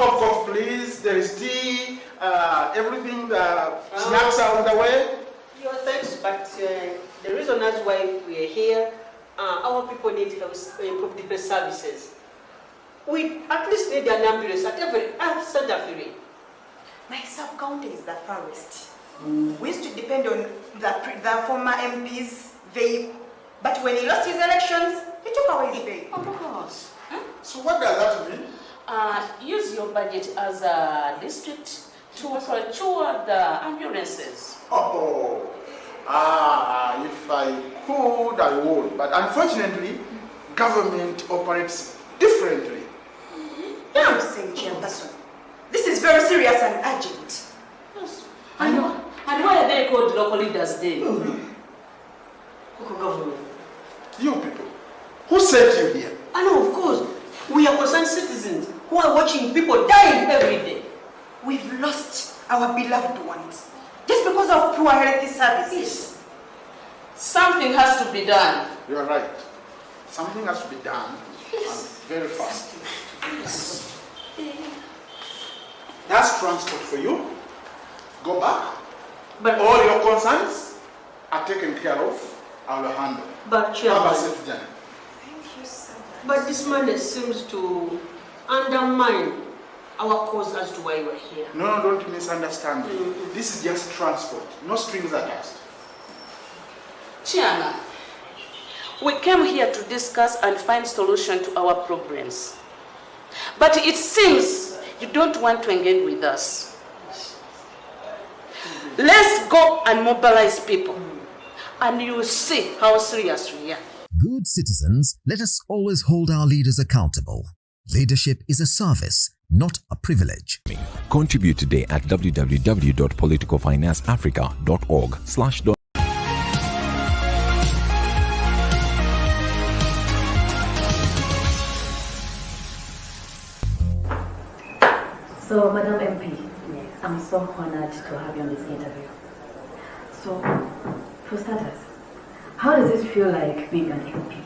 cup of please. There is tea, everything, snacks are on the way. Your thanks, but the reason that's why we are here, our people need different services. We at least need an ambulance at every Santa Fe. My sub-county is the forest. We used to depend on the former MP's vehicle, but when he lost his elections, he took away his vehicle. Of course. So what does that mean? Use your budget as a district to procure the ambulances. Oh, if I could, I would. But unfortunately, government operates differently. I'm saying, Chairperson, this is very serious and urgent. Yes, I know. And why are they called local leaders then? Local government. You people, who sent you here? I know, of course. We are concerned citizens who are watching people dying every day. We've lost our beloved ones just because of poor health services. Something has to be done. You are right. Something has to be done, and very fast. Yes. That's transport for you. Go back. But All your concerns are taken care of. I will handle. But Have a Chairman, safe journey. Thank you so much. but this man seems to undermine our cause as to why we're here. No, don't misunderstand me. This is just transport, no strings attached. Chairman, we came here to discuss and find solution to our problems. But it seems you don't want to engage with us. Let's go and mobilize people, and you will see how serious we are. Good citizens, let us always hold our leaders accountable. Leadership is a service, not a privilege. Contribute today at www.politicalfinanceafrica.org/. So, Madam MP, I'm so honored to have you on this interview. So, for starters, how does it feel like being an MP?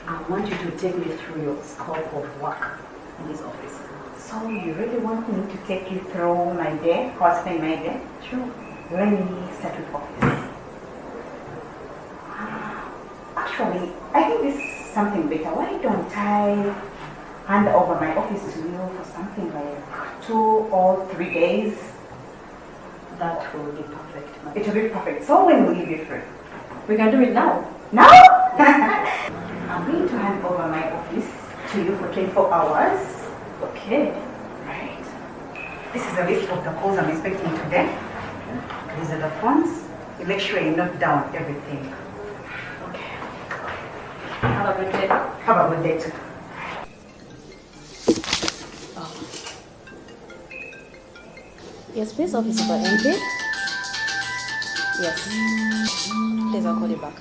I want you to take me through your scope of work in this office. So you really want me to take you through my day, how I spend my day? Sure. Let me start with office. Actually, I think this is something better. Why don't I hand over my office to you for something like 2 or 3 days? That will be perfect. It will be perfect. So when will you be free? We can do it now. Now? I'm going to hand over my office to you for 24 hours. Okay. Right. This is a list of the calls I'm expecting today. These are the phones. You make sure you note down everything. Okay. Have a good day. Have a good day too. Yes, please, Officer for MP. Yes. Please, I'll call you back.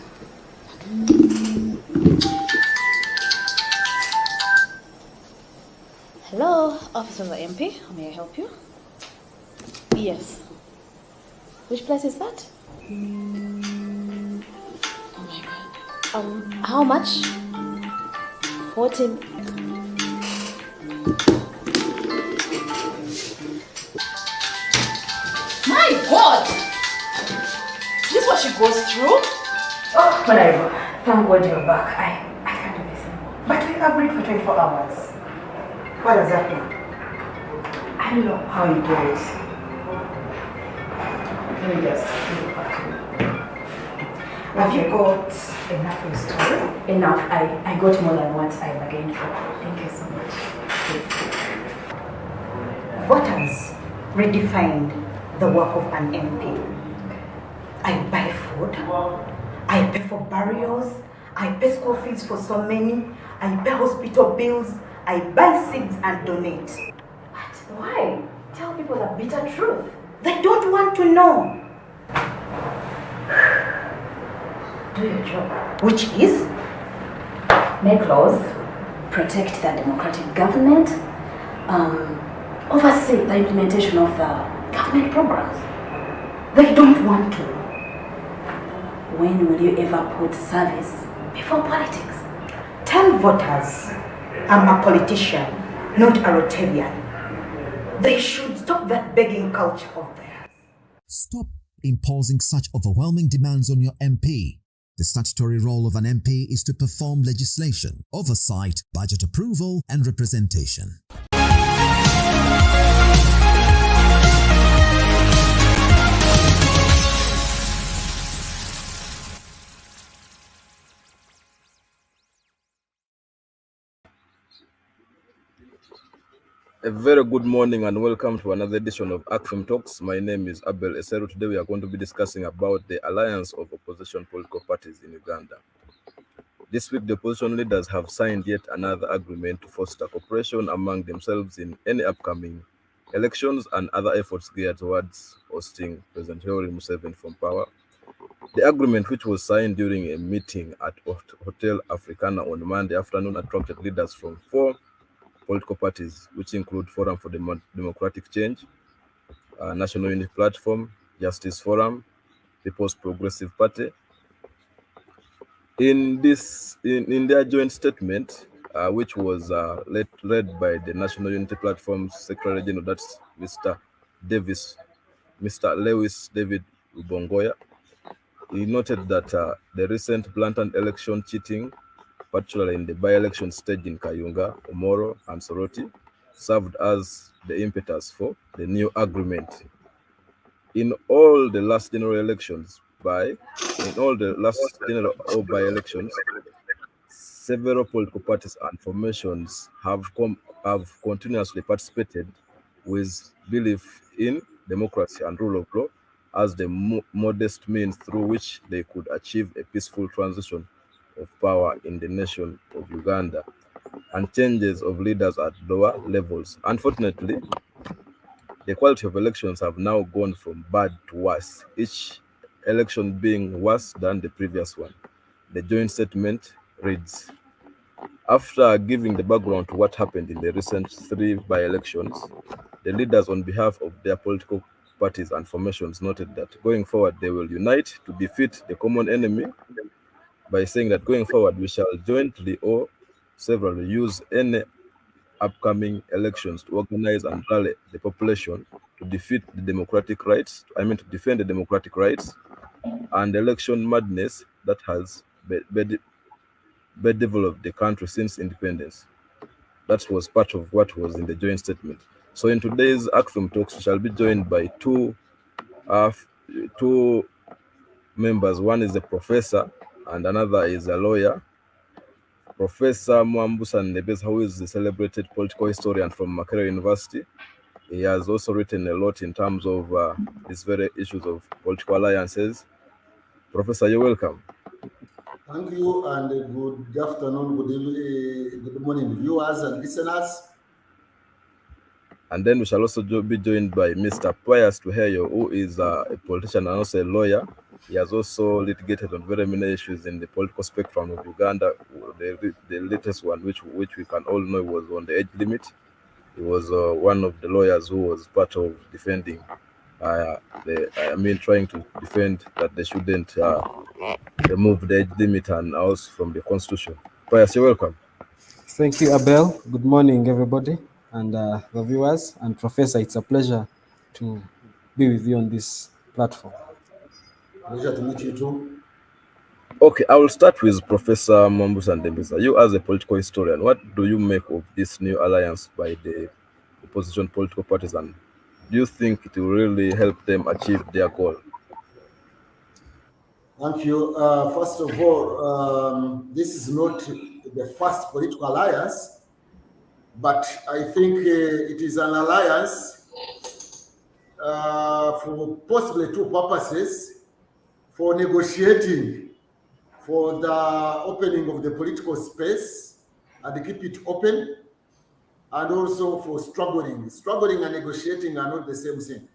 Hello, Officer for MP. How may I help you? Yes. Which place is that? Oh my God. How much? 14. My God! Is this what she goes through? Oh, whatever. Thank God you're back. I can't do this anymore. But we agreed for 24 hours. What does that mean? I don't know how you do it. Let me just look back. Have you got enough for your story? Enough. I got more than what I bargained for. Thank you so much. Voters redefined the work of an MP. I buy food, I pay for burials, I pay school fees for so many, I pay hospital bills, I buy seeds and donate. But why? Tell people the bitter truth. They don't want to know. Do your job. Which is? Make laws, protect the democratic government, oversee the implementation of the government programs. They don't want to. When will you ever put service before politics? Tell voters I'm a politician, not a Rotarian. They should stop that begging culture of theirs. Stop imposing such overwhelming demands on your MP. The statutory role of an MP is to perform legislation, oversight, budget approval, and representation. A very good morning and welcome to another edition of Acfim Talks. My name is Abel Eseru. Today we are going to be discussing about the alliance of opposition political parties in Uganda. This week the opposition leaders have signed yet another agreement to foster cooperation among themselves in any upcoming elections and other efforts geared towards ousting President Yoweri Museveni from power. The agreement, which was signed during a meeting at Hotel Africana on Monday afternoon, attracted leaders from 4 political parties, which include Forum for Democratic Change, National Unity Platform, Justice Forum, People's Progressive Party. In their joint statement, which was led by the National Unity Platform's Secretary General, that's Mr. Lewis David Ubongoya, he noted that the recent blatant election cheating, particularly in the by-election stage in Kayunga, Omoro, and Soroti, served as the impetus for the new agreement. In all the last general elections, by-elections, several political parties and formations have continuously participated with belief in democracy and rule of law as the modest means through which they could achieve a peaceful transition of power in the nation of Uganda and changes of leaders at lower levels. Unfortunately, the quality of elections have now gone from bad to worse, each election being worse than the previous one. The joint statement reads, after giving the background to what happened in the recent 3 by-elections, the leaders on behalf of their political parties and formations noted that going forward they will unite to defeat the common enemy by saying that going forward we shall jointly or severally use any upcoming elections to organize and rally the population to defend the democratic rights and election madness that has bedeviled the country since independence. That was part of what was in the joint statement. So in today's Acfim Talks, we shall be joined by two members. One is a professor and another is a lawyer. Professor Mwambusa Nebeza, who is a celebrated political historian from Makerere University. He has also written a lot in terms of these very issues of political alliances. Professor, you're welcome. Thank you, and good afternoon, good morning, viewers and listeners. And then we shall also be joined by Mr. Pius Tuheyo, who is a politician and also a lawyer. He has also litigated on very many issues in the political spectrum of Uganda. The latest one, which we can all know, was on the age limit. He was one of the lawyers who was part of defending, trying to defend that they shouldn't remove the age limit and also from the constitution. Pius, you're welcome. Thank you, Abel. Good morning, everybody, and the viewers. And Professor, it's a pleasure to be with you on this platform. Pleasure to meet you too. Okay, I will start with Professor Mwambusa Ndembeza. You as a political historian, what do you make of this new alliance by the opposition political parties, and do you think it will really help them achieve their goal? Thank you. First of all, this is not the first political alliance, but I think it is an alliance for possibly 2 purposes: for negotiating for the opening of the political space and keep it open, and also for struggling. Struggling and negotiating are not the same thing.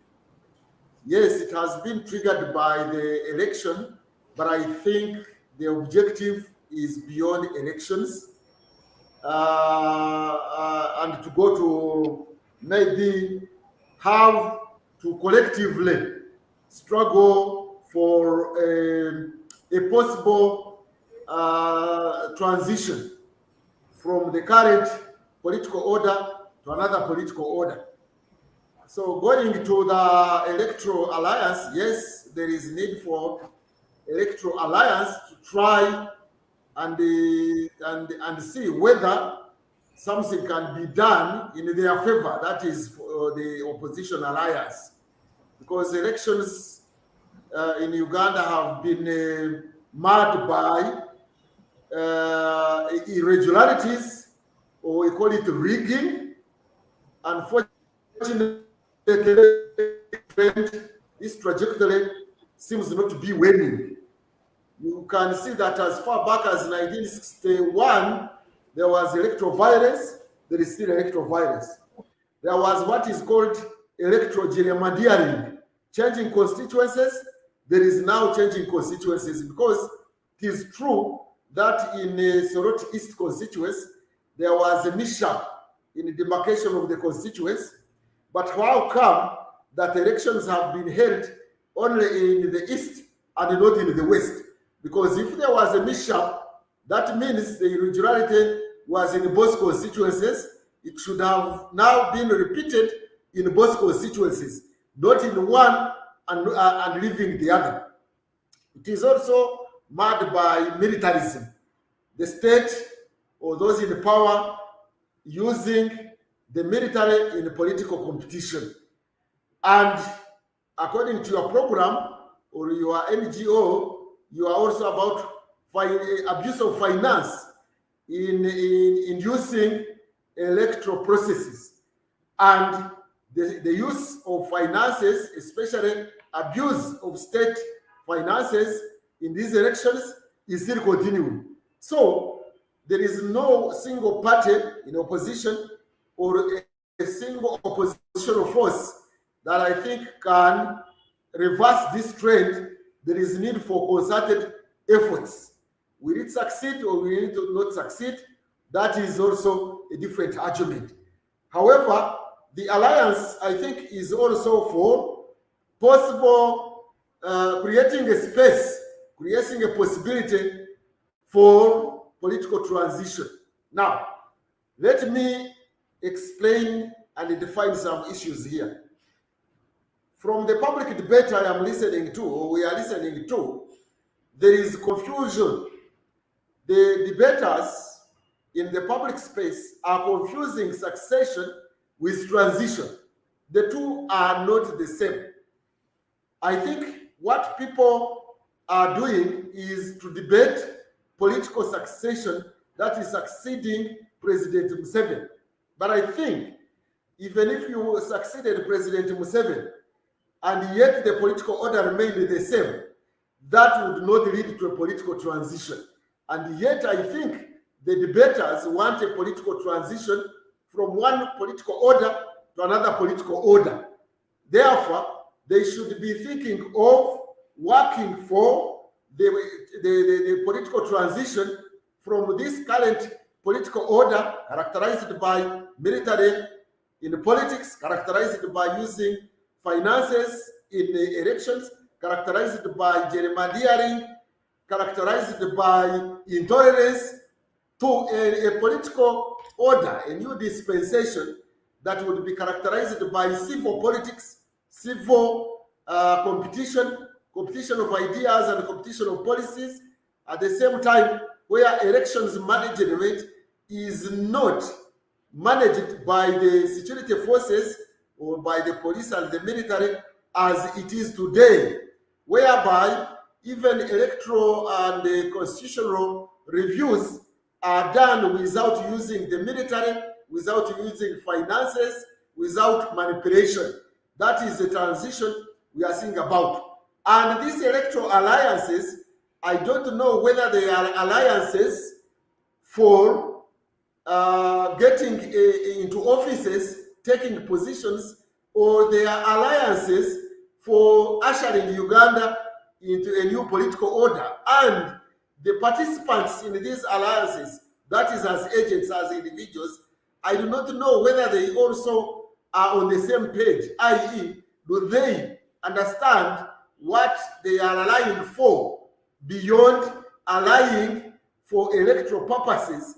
Yes, it has been triggered by the election, but I think the objective is beyond elections, and to go to maybe how to collectively struggle for a possible transition from the current political order to another political order. So going to the electoral alliance, yes, there is need for electoral alliance to try and see whether something can be done in their favor. That is for the opposition alliance, because elections in Uganda have been marred by irregularities, or we call it rigging. Unfortunately, this trajectory seems not to be waning. You can see that as far back as 1961, there was electoral violence. There is still electoral violence. There was what is called electoral gerrymandering, changing constituencies. There is now changing constituencies, because it is true that in Soroti East constituency, there was a mishap in the demarcation of the constituency. But how come that elections have been held only in the east and not in the west? Because if there was a mishap, that means the irregularity was in both constituencies. It should have now been repeated in both constituencies, not in one and leaving the other. It is also marred by militarism. The state or those in power using the military in political competition. And according to your program or your NGO, you are also about abuse of finance in using electoral processes. And the use of finances, especially abuse of state finances in these elections, is still continuing. So there is no single party in opposition or a single oppositional force that I think can reverse this trend. There is need for concerted efforts. Will it succeed or will it not succeed? That is also a different argument. However, the alliance, I think, is also for possible creating a space, creating a possibility for political transition. Now, let me explain and define some issues here. From the public debate I am listening to, or we are listening to, there is confusion. The debaters in the public space are confusing succession with transition. The two are not the same. I think what people are doing is to debate political succession that is succeeding President Museveni. But I think even if you succeeded President Museveni and yet the political order remained the same, that would not lead to a political transition. And yet I think the debaters want a political transition from one political order to another political order. Therefore, they should be thinking of working for the political transition from this current political order characterized by military in politics, characterized by using finances in elections, characterized by gerrymandering, characterized by intolerance, to a political order, a new dispensation that would be characterized by civil politics, civil competition of ideas and competition of policies, at the same time where elections management is not managed by the security forces or by the police and the military as it is today, whereby even electoral and constitutional reviews are done without using the military, without using finances, without manipulation. That is the transition we are seeing about. And these electoral alliances, I don't know whether they are alliances for getting into offices, taking positions, or they are alliances for ushering Uganda into a new political order. And the participants in these alliances, that is as agents, as individuals, I do not know whether they also are on the same page, i.e., do they understand what they are allying for beyond allying for electoral purposes,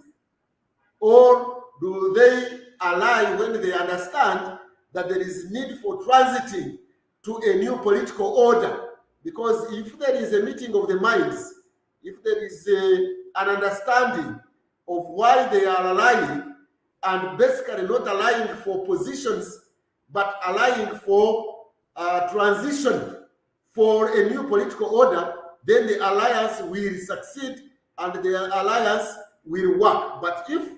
or do they ally when they understand that there is need for transiting to a new political order. Because if there is a meeting of the minds, if there is an understanding of why they are aligning, and basically not aligning for positions, but aligning for transition for a new political order, then the alliance will succeed and the alliance will work. But if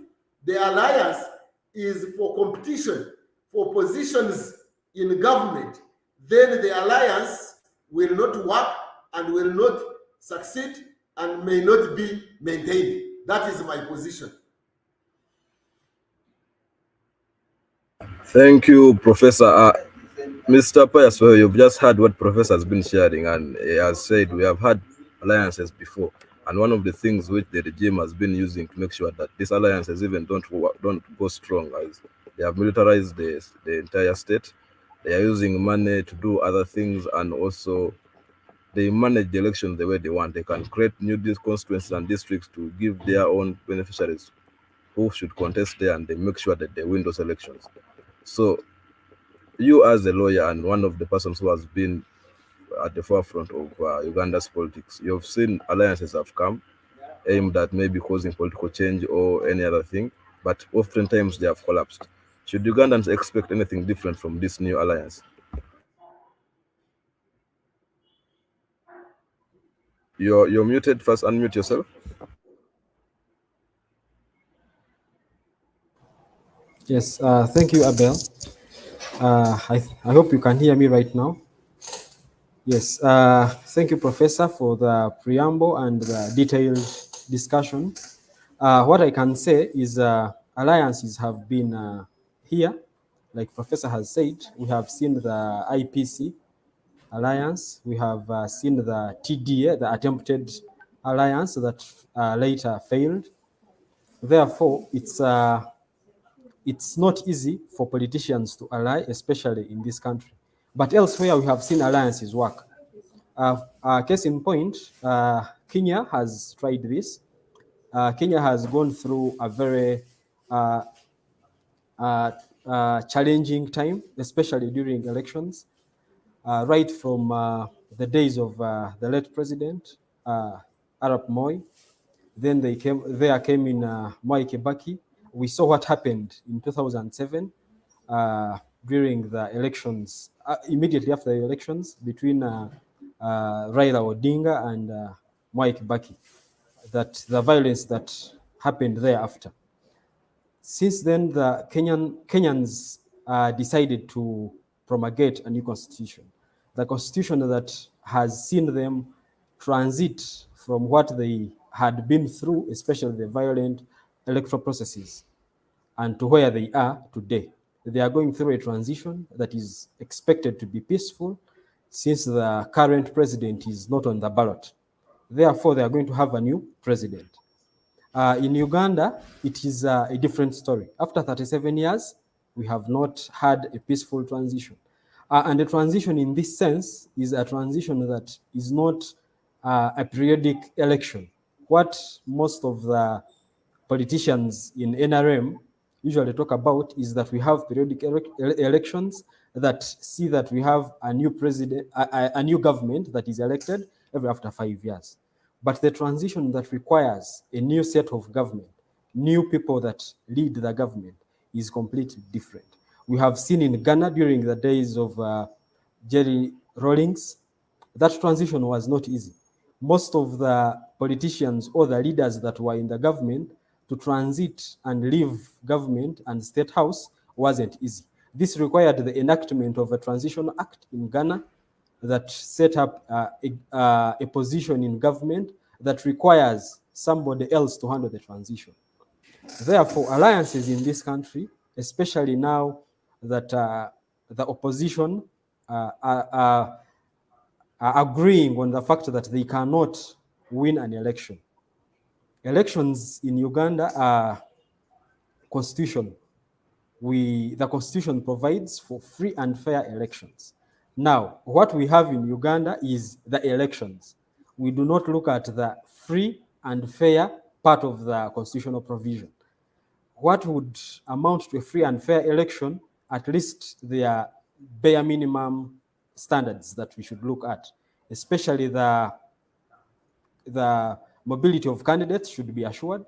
the alliance is for competition, for positions in government, then the alliance will not work and will not succeed and may not be maintained. That is my position. Thank you, Professor. Mr. Pius, well, you've just heard what Professor has been sharing, and he has said we have had alliances before, and one of the things which the regime has been using to make sure that these alliances even don't go strong, as they have militarized the entire state. They are using money to do other things, and also they manage the elections the way they want. They can create new constituencies and districts to give their own beneficiaries who should contest there, and they make sure that they win those elections. So you, as a lawyer and one of the persons who has been at the forefront of Uganda's politics, you've seen alliances have come aimed at maybe causing political change or any other thing, but oftentimes they have collapsed. Should Ugandans expect anything different from this new alliance? You're muted. First, unmute yourself. Yes, thank you, Abel. I hope you can hear me right now. Yes, thank you, Professor, for the preamble and the detailed discussion. What I can say is alliances have been here. Like Professor has said, we have seen the IPC alliance, we have seen the TDA, the attempted alliance that later failed. Therefore, it's not easy for politicians to ally, especially in this country. But elsewhere, we have seen alliances work. Case in point, Kenya has tried this. Kenya has gone through a very challenging time, especially during elections, right from the days of the late president, Arap Moi. Then there came in Mwai Kibaki. We saw what happened in 2007 during the elections, immediately after the elections between Raila Odinga and Mwai Kibaki, that the violence that happened thereafter. Since then, the Kenyans decided to promulgate a new constitution, the constitution that has seen them transit from what they had been through, especially the violent electoral processes, and to where they are today. They are going through a transition that is expected to be peaceful, since the current president is not on the ballot. Therefore, they are going to have a new president. In Uganda, it is a different story. After 37 years, we have not had a peaceful transition. And the transition in this sense is a transition that is not a periodic election. What most of the politicians in NRM usually talk about is that we have periodic elections that see that we have a new president, a new government that is elected every after 5 years. But the transition that requires a new set of government, new people that lead the government, is completely different. We have seen in Ghana during the days of Jerry Rawlings, that transition was not easy. Most of the politicians or the leaders that were in the government, to transit and leave government and state house wasn't easy. This required the enactment of a transition act in Ghana that set up a position in government that requires somebody else to handle the transition. Therefore, alliances in this country, especially now that the opposition are agreeing on the fact that they cannot win an election. Elections in Uganda are constitutional. The constitution provides for free and fair elections. Now, what we have in Uganda is the elections. We do not look at the free and fair part of the constitutional provision. What would amount to a free and fair election at least there are bare minimum standards that we should look at, especially the mobility of candidates should be assured,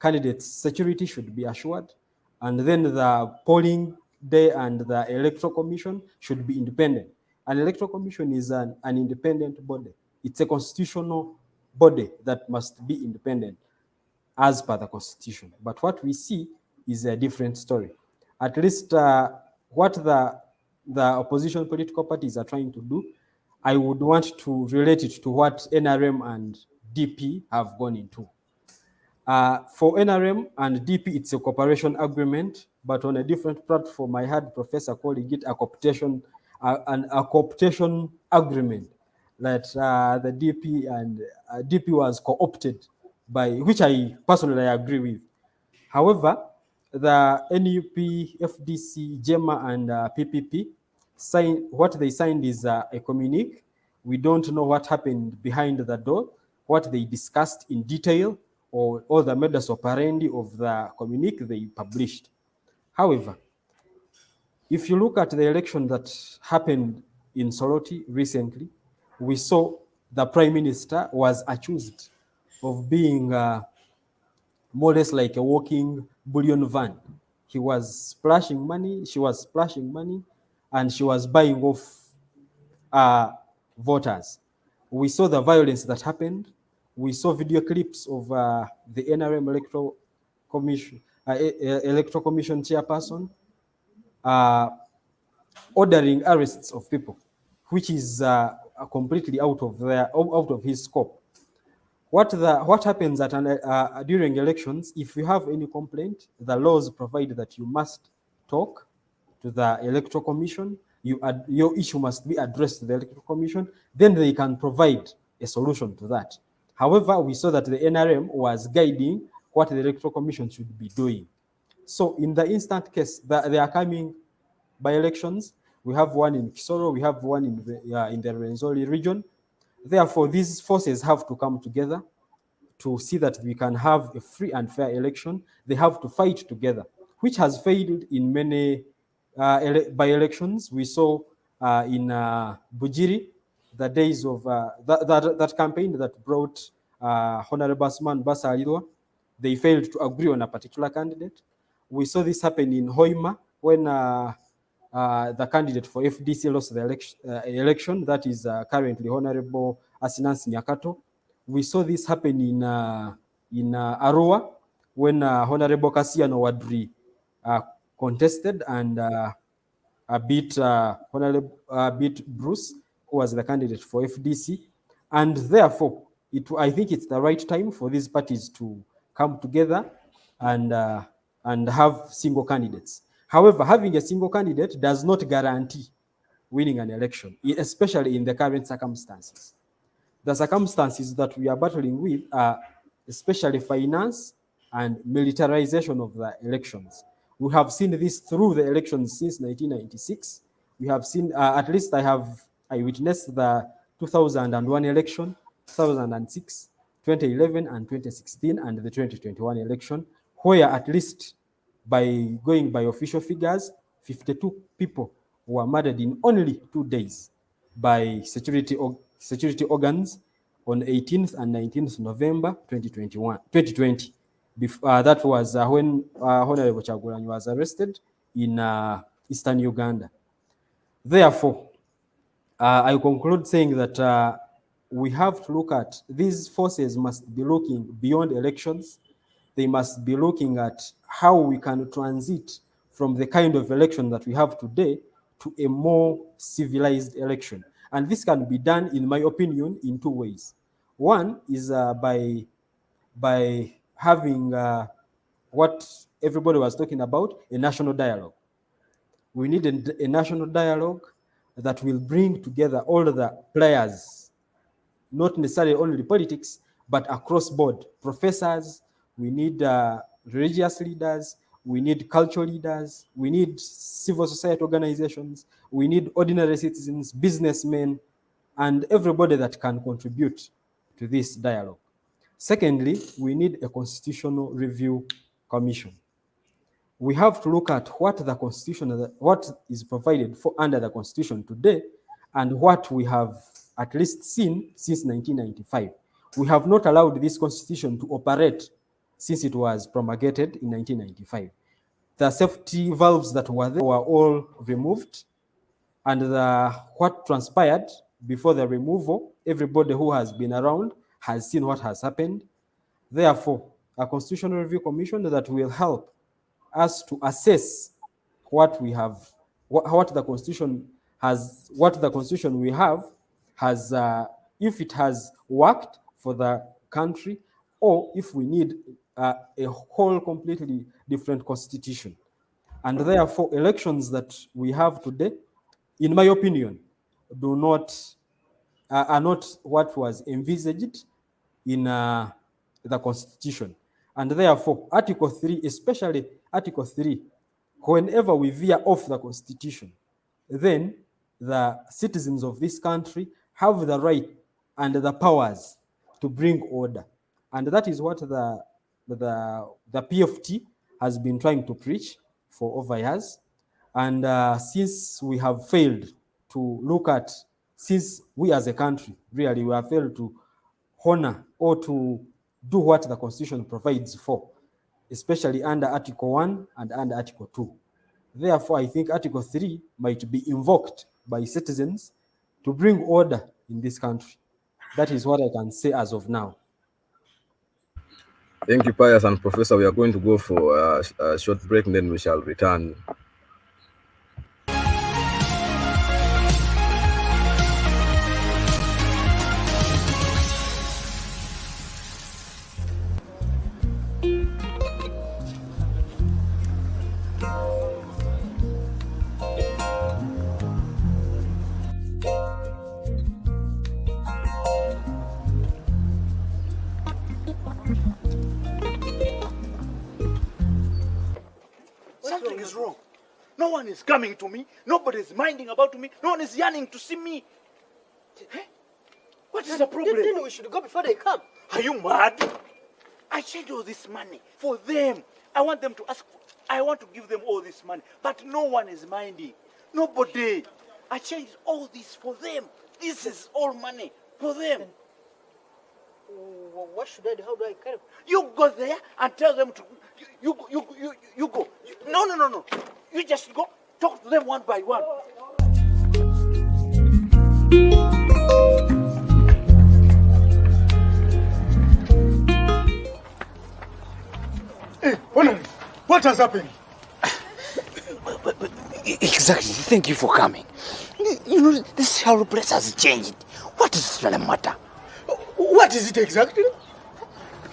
candidates' security should be assured, and then the polling day and the electoral commission should be independent. An electoral commission is an independent body. It's a constitutional body that must be independent as per the constitution. But what we see is a different story. At least what the opposition political parties are trying to do, I would want to relate it to what NRM and DP have gone into. For NRM and DP, it's a cooperation agreement, but on a different platform, I had Professor calling it a cooptation, a cooptation agreement, that the DP and DP was co-opted by, which I personally agree with. However, the NUP, FDC, GEMA, and PPP what they signed is a communique. We don't know what happened behind the door, what they discussed in detail, or all the modus operandi of the communique they published. However, if you look at the election that happened in Soroti recently, we saw the Prime Minister was accused of being more or less like a walking bullion van. He was splashing money, she was splashing money, and she was buying off voters. We saw the violence that happened. We saw video clips of the NRM Electoral Commission chairperson ordering arrests of people, which is completely out of his scope. What happens during elections? If you have any complaint, the laws provide that you must talk to the Electoral Commission. Your issue must be addressed to the Electoral Commission. Then they can provide a solution to that. However, we saw that the NRM was guiding what the Electoral Commission should be doing. So in the instant case, they are coming by elections. We have one in Kisoro, we have one in the Rwenzori region. Therefore, these forces have to come together to see that we can have a free and fair election. They have to fight together, which has failed in many by-elections. We saw in Bujiri, the days of that campaign that brought Honorable Asman Basalirwa. They failed to agree on a particular candidate. We saw this happen in Hoima when the candidate for FDC lost the election, that is currently Honorable Asinansi Nyakato. We saw this happen in Arua when Honorable Kasiano Wadri contested and beat Bruce, who was the candidate for FDC. And therefore, I think it's the right time for these parties to come together and have single candidates. However, having a single candidate does not guarantee winning an election, especially in the current circumstances. The circumstances that we are battling with are especially finance and militarization of the elections. We have seen this through the elections since 1996. We have seen, at least I witnessed the 2001 election, 2006, 2011, and 2016, and the 2021 election, where at least by going by official figures, 52 people were murdered in only 2 days by security organs on 18th and 19th November 2020. That was when Honorable Chagulanyi was arrested in Eastern Uganda. Therefore, I conclude saying that we have to look at, these forces must be looking beyond elections. They must be looking at how we can transit from the kind of election that we have today to a more civilized election. And this can be done, in my opinion, in 2 ways. One is by having what everybody was talking about, a national dialogue. We need a national dialogue that will bring together all the players, not necessarily only politics, but across board. Professors, we need religious leaders, we need cultural leaders, we need civil society organizations, we need ordinary citizens, businessmen, and everybody that can contribute to this dialogue. Secondly, we need a constitutional review commission. we have to look at what the constitution, what is provided for under the constitution today, and what we have at least seen since 1995. We have not allowed this constitution to operate since it was promulgated in 1995. The safety valves that were there were all removed, and what transpired before the removal, everybody who has been around has seen what has happened. Therefore, a constitutional review commission that will help us to assess what we have, what the constitution has, what the constitution we have has, if it has worked for the country, or if we need a whole completely different constitution. And therefore, elections that we have today, in my opinion, do not are not what was envisaged in the constitution. And therefore, Article 3, especially Article 3, whenever we veer off the constitution, then the citizens of this country have the right and the powers to bring order. And that is what the PFT has been trying to preach for over years. And since we have failed to look at, since we as a country, really, we have failed to honor or to do what the Constitution provides for, especially under Article 1 and under Article 2. Therefore, I think Article 3 might be invoked by citizens to bring order in this country. That is what I can say as of now. Thank you, Pius and Professor. We are going to go for a short break, and then we shall return. Something is wrong. No one is coming to me. Nobody is minding about me. No one is yearning to see me. Hey? What is the problem? Then we should go before they come. Are you mad? I changed all this money for them. I want them to ask. I want to give them all this money, but no one is minding. Nobody. I changed all this for them. This is all money for them. What should I do? How do I carry? You go there and tell them to. You go. No. You just go. Talk to them one by one. Hey, what has happened? Exactly. Thank you for coming. You know, this whole place has changed. What is the matter? What is it exactly?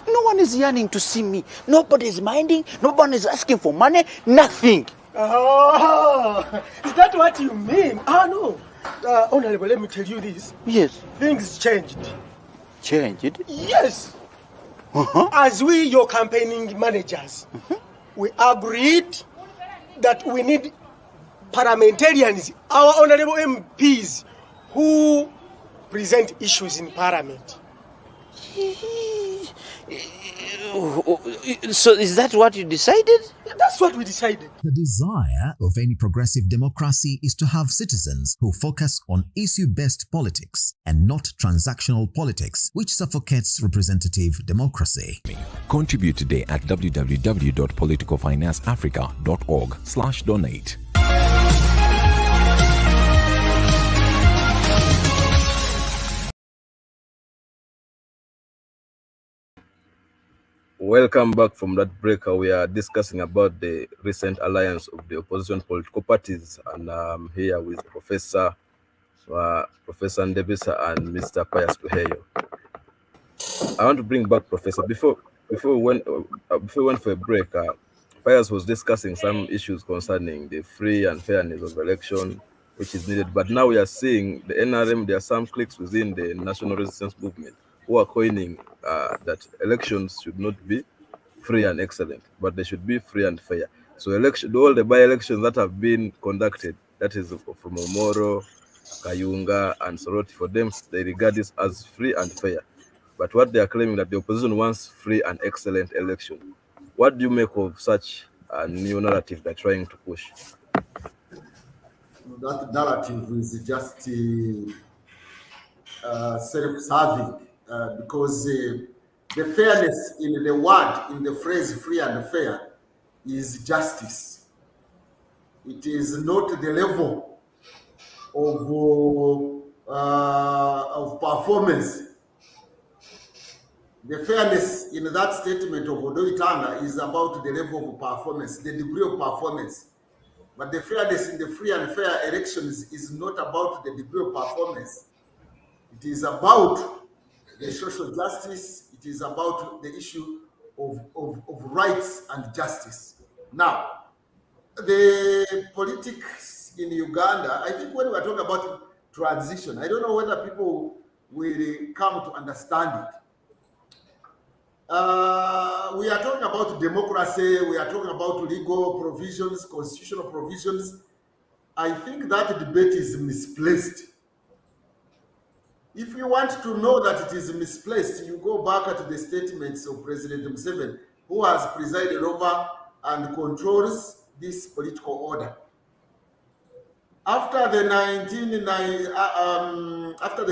No one is yearning to see me. Nobody is minding. No one is asking for money. Nothing. Oh, is that what you mean? No. Honorable, let me tell you this. Yes. Things changed. Changed? Yes. As we, your campaigning managers, we agreed that we need parliamentarians, our honorable MPs, who present issues in parliament. So is that what you decided? That's what we decided. The desire of any progressive democracy is to have citizens who focus on issue-based politics and not transactional politics, which suffocates representative democracy. Contribute today at www.politicalfinanceafrica.org/donate. Welcome back from that break. We are discussing about the recent alliance of the opposition political parties, and I'm here with Professor Ndebisa and Mr. Pius Kuheyo. I want to bring back Professor. Before we went for a break, Pius was discussing some issues concerning the free and fairness of election, which is needed. But now we are seeing the NRM. There are some cliques within the National Resistance Movement who are coining that elections should not be free and excellent, but they should be free and fair. So all the by-elections that have been conducted, that is from Omoro, Kayunga, and Soroti, for them, they regard this as free and fair. But what they are claiming that the opposition wants free and excellent election. What do you make of such new narrative they're trying to push? That narrative is just self-serving because the fairness in the word, in the phrase free and fair, is justice. It is not the level of performance. The fairness in that statement of Odoitanga is about the level of performance, the degree of performance. But the fairness in the free and fair elections is not about the degree of performance. It is about the social justice. It is about the issue of rights and justice. Now, the politics in Uganda, I think when we are talking about transition, I don't know whether people will come to understand it. We are talking about democracy, we are talking about legal provisions, constitutional provisions. I think that debate is misplaced. If you want to know that it is misplaced, you go back to the statements of President Museveni, who has presided over and controls this political order. After the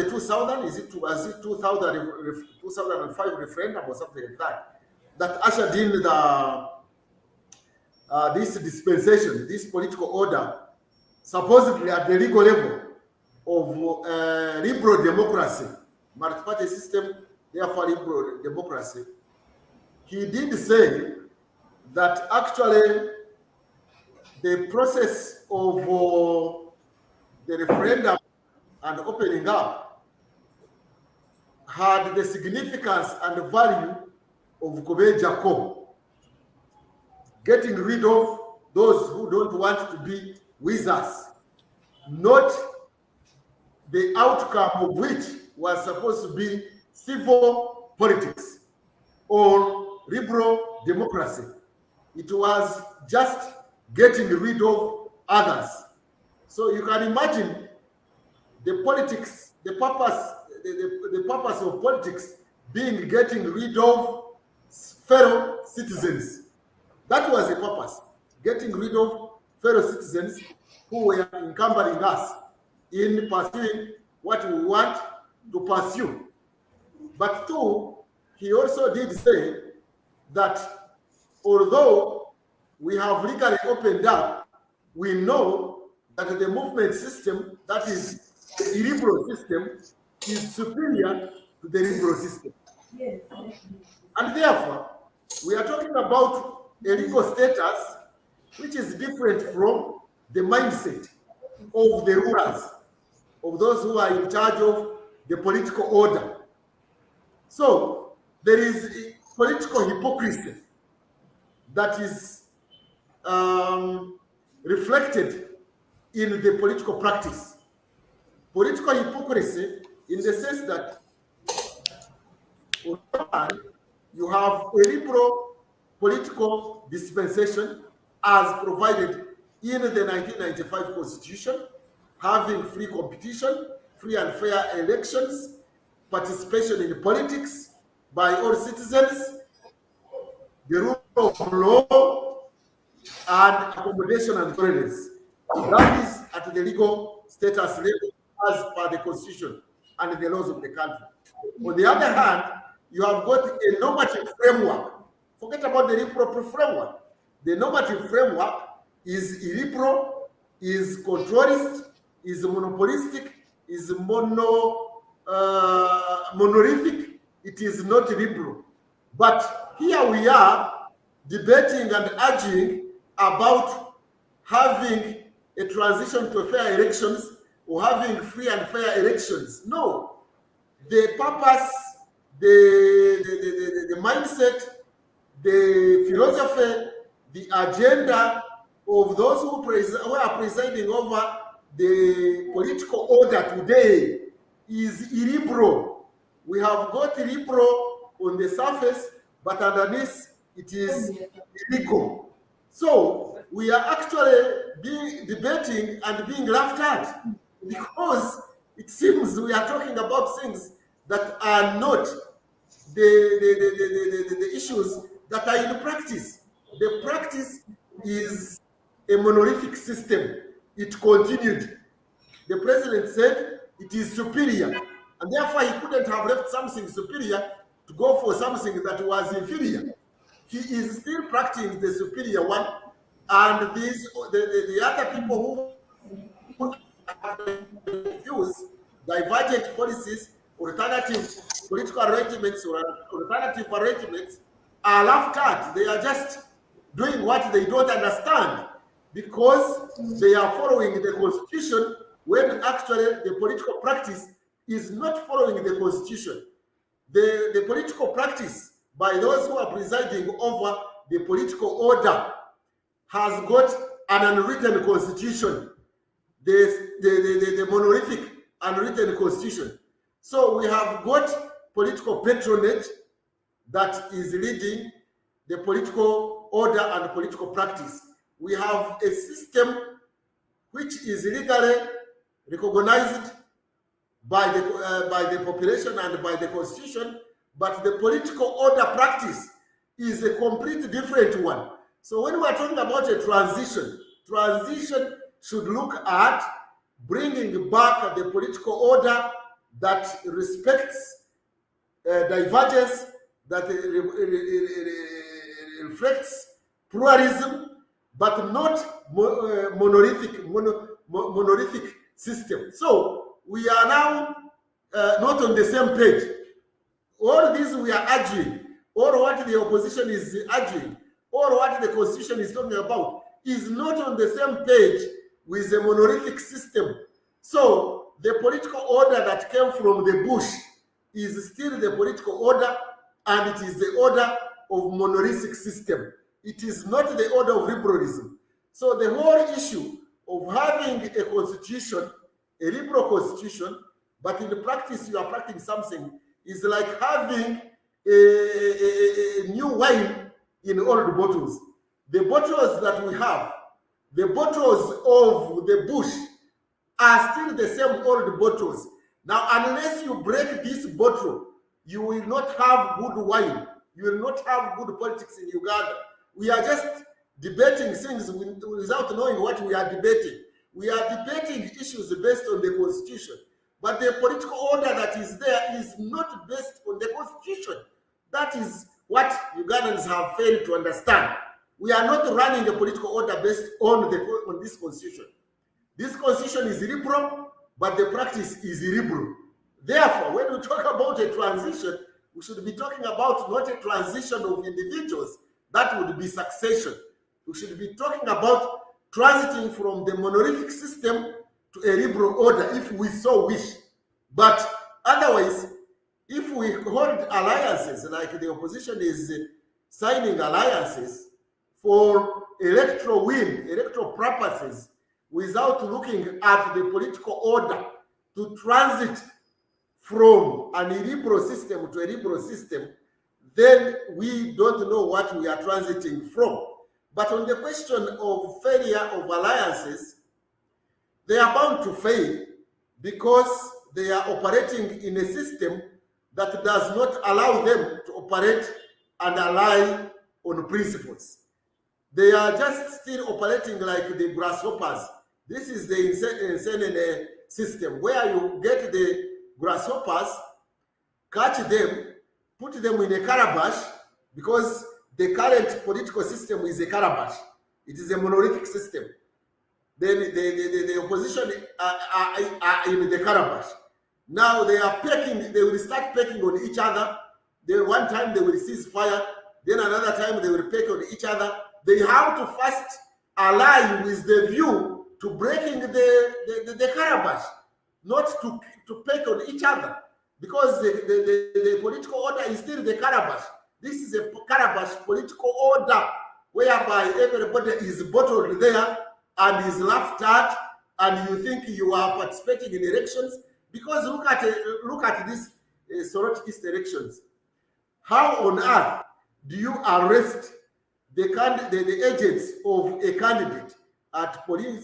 2000, was it 2005 referendum or something like that, that ushered in this dispensation, this political order, supposedly at the legal level of liberal democracy, multi-party system, therefore liberal democracy. He did say that actually the process of the referendum and opening up had the significance and value of Kobe Jacob, getting rid of those who don't want to be with us, not the outcome of which was supposed to be civil politics or liberal democracy. It was just getting rid of others. So you can imagine the politics, the purpose of politics being getting rid of fellow citizens. That was the purpose, getting rid of fellow citizens who were encumbering us in pursuing what we want to pursue. But two, he also did say that although we have legally opened up, we know that the movement system, that is the illiberal system, is superior to the liberal system. Yes. And therefore, we are talking about a legal status which is different from the mindset of the rulers, of those who are in charge of the political order. So there is a political hypocrisy that is reflected in the political practice. Political hypocrisy in the sense that on one hand, you have a liberal political dispensation as provided in the 1995 Constitution, having free competition, free and fair elections, participation in politics by all citizens, the rule of law, and accommodation and tolerance. That is at the legal status level as per the Constitution and the laws of the country. On the other hand, you have got a normative framework. Forget about the liberal framework. The normative framework is illiberal, is controlist, is monopolistic, is monolithic. It is not liberal. But here we are debating and arguing about having a transition to fair elections or having free and fair elections. No. The purpose, the mindset, the philosophy, the agenda of those who are presiding over the political order today is illiberal. We have got illiberal on the surface, but underneath it is illegal. So we are actually debating and being laughed at because it seems we are talking about things that are not the issues that are in practice. The practice is a monolithic system. It continued. The president said it is superior, and therefore he couldn't have left something superior to go for something that was inferior. He is still practicing the superior one, and the other people who use divergent policies, alternative political arrangements, or alternative arrangements are laughed at. They are just doing what they don't understand because they are following the constitution when actually the political practice is not following the constitution. The political practice by those who are presiding over the political order has got an unwritten constitution, the monolithic unwritten constitution. So we have got political patronage that is leading the political order and political practice. We have a system which is legally recognized by the population and by the constitution, but the political order practice is a completely different one. So when we are talking about a transition should look at bringing back the political order that respects divergence, that reflects pluralism, but not monolithic system. So we are now not on the same page. All this we are arguing, or what the opposition is arguing, or what the constitution is talking about, is not on the same page with the monolithic system. So the political order that came from the bush is still the political order, and it is the order of monolithic system. It is not the order of liberalism. So the whole issue of having a constitution, a liberal constitution, but in the practice you are practicing something, is like having a new wine in old bottles. The bottles that we have, the bottles of the bush, are still the same old bottles. Now, unless you break this bottle, you will not have good wine. You will not have good politics in Uganda. We are just debating things without knowing what we are debating. We are debating issues based on the constitution. But the political order that is there is not based on the constitution. That is what Ugandans have failed to understand. We are not running a political order based on this constitution. This constitution is liberal, but the practice is illiberal. Therefore, when we talk about a transition, we should be talking about not a transition of individuals. That would be succession. We should be talking about transiting from the monolithic system to a liberal order, if we so wish. But otherwise, if we hold alliances, like the opposition is signing alliances for electoral win, electoral purposes, without looking at the political order to transit from an illiberal system to a liberal system, then we don't know what we are transiting from. But on the question of failure of alliances, they are bound to fail because they are operating in a system that does not allow them to operate and ally on principles. They are just still operating like the grasshoppers. This is the insane system where you get the grasshoppers, catch them, put them in a calabash, because the current political system is a calabash. It is a monolithic system. Then the opposition are in the calabash. Now they are pecking, they will start pecking on each other. Then one time they will cease fire, then another time they will peck on each other. They have to first ally with the view to breaking the calabash, not to peck on each other, because the political order is still the calabash. This is a calabash political order whereby everybody is bottled there and is laughed at, and you think you are participating in elections. Because look at these Sorot East elections. How on earth do you arrest the agents of a candidate at polling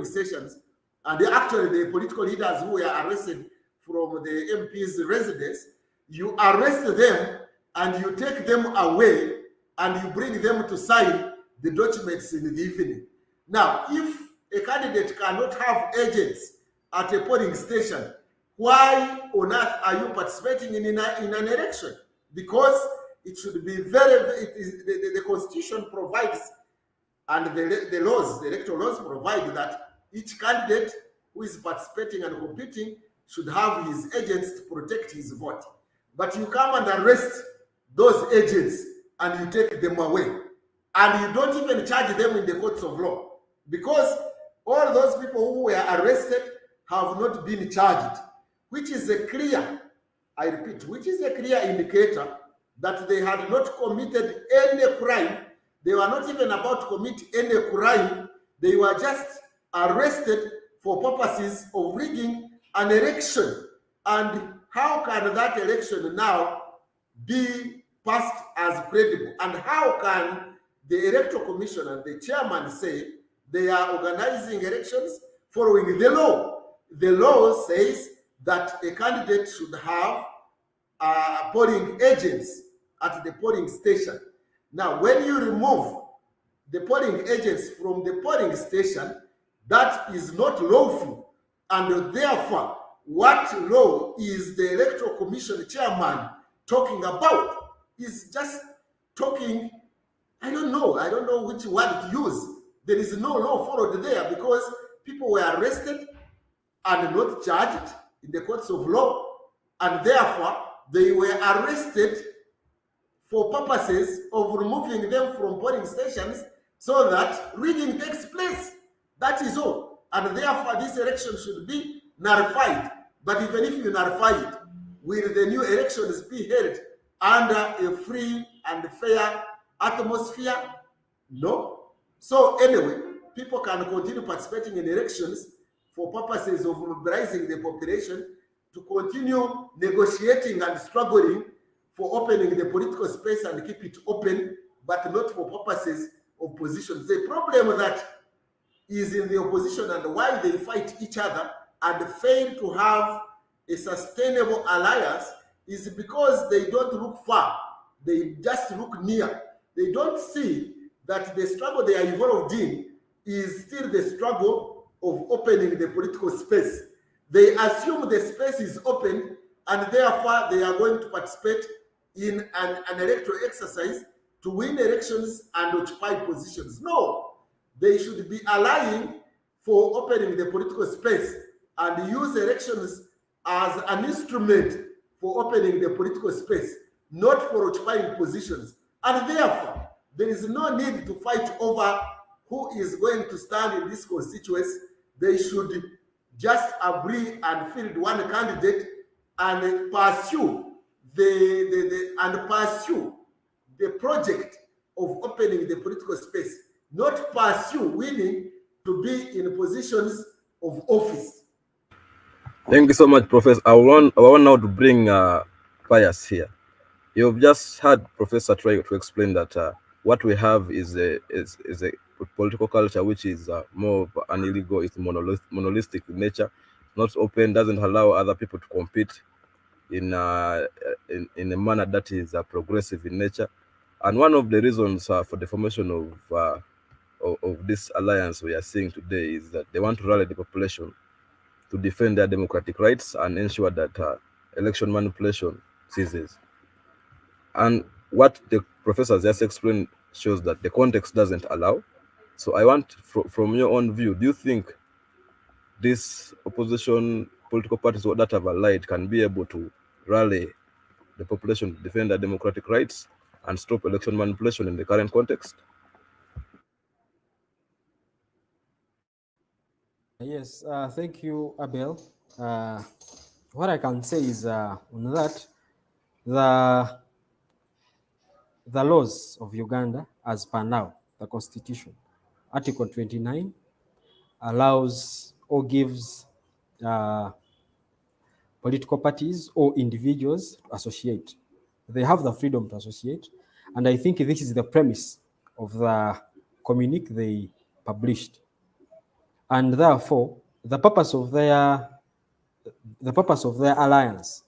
stations, and actually the political leaders who were arrested from the MP's residence? You arrest them and you take them away and you bring them to sign the documents in the evening. Now, if a candidate cannot have agents at a polling station, why on earth are you participating in an election? Because it should be the Constitution provides, and the laws, the electoral laws provide that each candidate who is participating and competing should have his agents to protect his vote. But you come and arrest those agents and you take them away. And you don't even charge them in the courts of law. Because all those people who were arrested have not been charged, which is a clear, I repeat, which is a clear indicator that they had not committed any crime. They were not even about to commit any crime. They were just arrested for purposes of rigging an election. And how can that election now be passed as credible? And how can the Electoral Commission and the chairman say they are organizing elections following the law? The law says that a candidate should have polling agents at the polling station. Now, when you remove the polling agents from the polling station, that is not lawful. And therefore, what law is the Electoral Commission chairman talking about? He's just talking, I don't know which word to use. There is no law followed there because people were arrested and not charged in the courts of law, and therefore they were arrested for purposes of removing them from polling stations so that rigging takes place. That is all. And therefore this election should be nullified. But even if you nullify it, will the new elections be held under a free and fair atmosphere? No. So anyway, people can continue participating in elections for purposes of mobilizing the population to continue negotiating and struggling for opening the political space and keep it open, but not for purposes of positions. The problem that is in the opposition and why they fight each other and fail to have a sustainable alliance is because they don't look far. They just look near. They don't see that the struggle they are involved in is still the struggle of opening the political space. They assume the space is open and therefore they are going to participate in an electoral exercise to win elections and occupy positions. No, they should be allying for opening the political space and use elections as an instrument for opening the political space, not for occupying positions. And therefore, there is no need to fight over who is going to stand in this constituency. They should just agree and field one candidate and pursue the project of opening the political space, not pursue winning to be in positions of office. Thank you so much, Professor. I want now to bring Pius here. You've just had Professor try to explain that what we have is a political culture which is more of an illegal, it's monolithic in nature, not open, doesn't allow other people to compete in a manner that is progressive in nature. And one of the reasons for the formation of this alliance we are seeing today is that they want to rally the population to defend their democratic rights and ensure that election manipulation ceases. And what the professors just explained shows that the context doesn't allow. So I want, from your own view, do you think these opposition political parties that have allied can be able to rally the population to defend their democratic rights and stop election manipulation in the current context? Yes, thank you, Abel. What I can say is on that, the laws of Uganda, as per now, the Constitution, Article 29, allows or gives political parties or individuals to associate. They have the freedom to associate, and I think this is the premise of the communique they published. And therefore, the purpose of their alliance,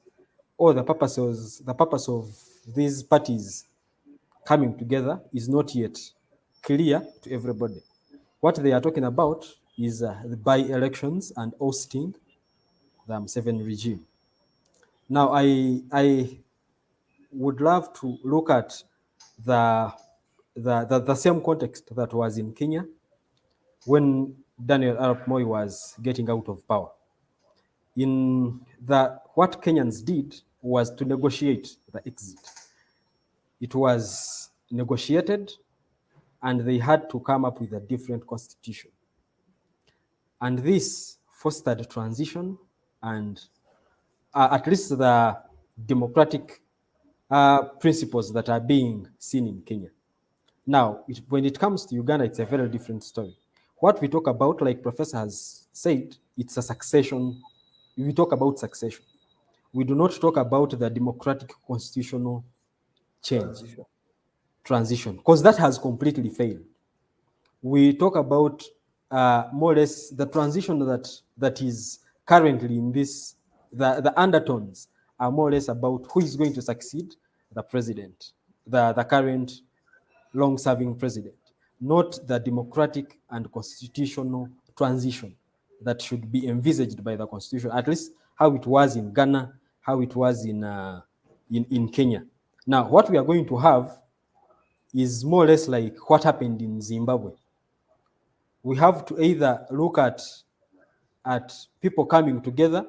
or the purpose of these parties coming together is not yet clear to everybody. What they are talking about is the by-elections and ousting the Museveni regime. Now, I would love to look at the same context that was in Kenya when Daniel Arap Moi was getting out of power. What Kenyans did was to negotiate the exit. It was negotiated, and they had to come up with a different constitution. And this fostered a transition and at least the democratic principles that are being seen in Kenya. Now, when it comes to Uganda, it's a very different story. What we talk about, like Professor has said, it's a succession. We talk about succession. We do not talk about the democratic constitutional change, transition, because that has completely failed. We talk about more or less the transition that is currently in this, the undertones are more or less about who is going to succeed the president, the current long-serving president, not the democratic and constitutional transition that should be envisaged by the constitution, at least how it was in Ghana, how it was in Kenya. Now, what we are going to have is more or less like what happened in Zimbabwe. We have to either look at people coming together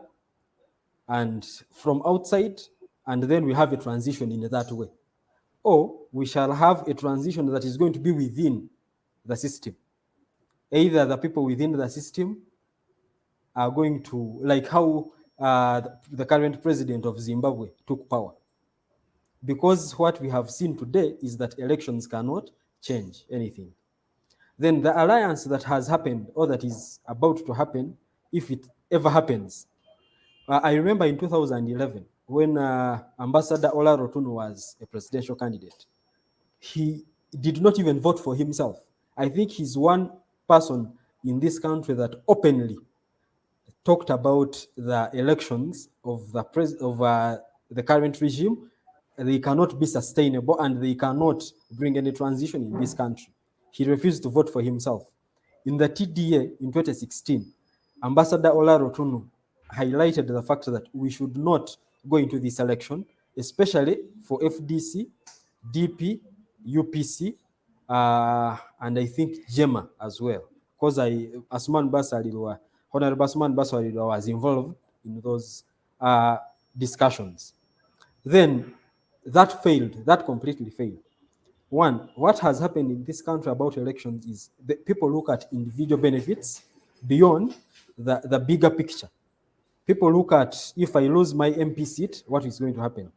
and from outside, and then we have a transition in that way. Or we shall have a transition that is going to be within the system. Either the people within the system are going to, like how the current president of Zimbabwe took power. Because what we have seen today is that elections cannot change anything. Then the alliance that has happened or that is about to happen, if it ever happens, I remember in 2011 when Ambassador Ola Rotunu was a presidential candidate, he did not even vote for himself. I think he's one person in this country that openly talked about the elections of the current regime. They cannot be sustainable and they cannot bring any transition in this country. He refused to vote for himself. In the TDA in 2016, Ambassador Ola Rotunu highlighted the fact that we should not go into this election, especially for FDC, DP, UPC, and I think JEMA as well. Because Honorable Asman Basari was involved in those discussions. Then that failed, that completely failed. One, what has happened in this country about elections is that people look at individual benefits beyond the bigger picture. People look at, if I lose my MP seat, what is going to happen?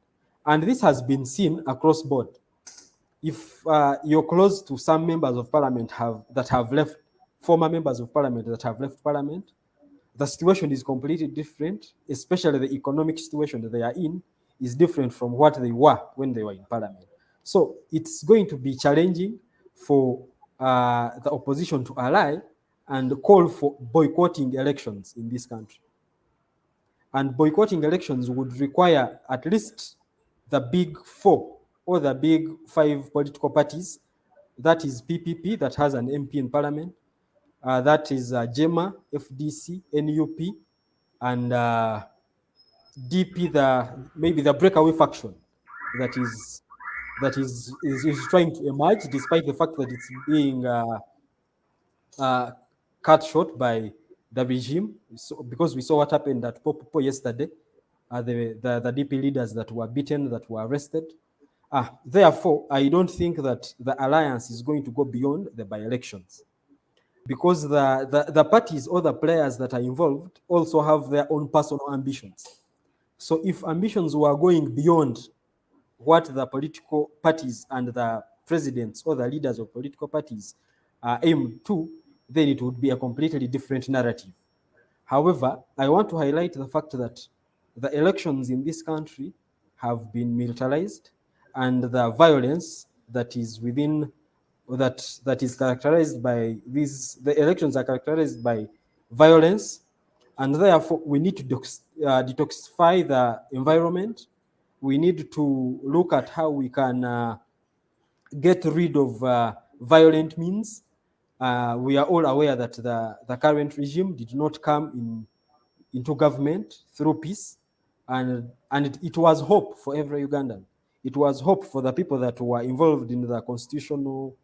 And this has been seen across board. If you're close to some members of parliament that have left, former members of parliament that have left parliament, the situation is completely different, especially the economic situation that they are in is different from what they were when they were in parliament. So it's going to be challenging for the opposition to ally and call for boycotting elections in this country. And boycotting elections would require at least the big four or the big five political parties. That is PPP, that has an MP in parliament. That is JEMA, FDC, NUP, and DP, maybe the breakaway faction that is trying to emerge, despite the fact that it's being cut short by the regime. So, because we saw what happened at Popo yesterday, the DP leaders that were beaten, that were arrested. Therefore, I don't think that the alliance is going to go beyond the by-elections, because the parties or the players that are involved also have their own personal ambitions. So if ambitions were going beyond what the political parties and the presidents or the leaders of political parties aim to, then it would be a completely different narrative. However, I want to highlight the fact that the elections in this country have been militarized, and the violence that is within that is characterized by these, the elections are characterized by violence, and therefore we need to detoxify the environment. We need to look at how we can get rid of violent means. We are all aware that the current regime did not come into government through peace, and it was hope for every Ugandan. It was hope for the people that were involved in the constitutional,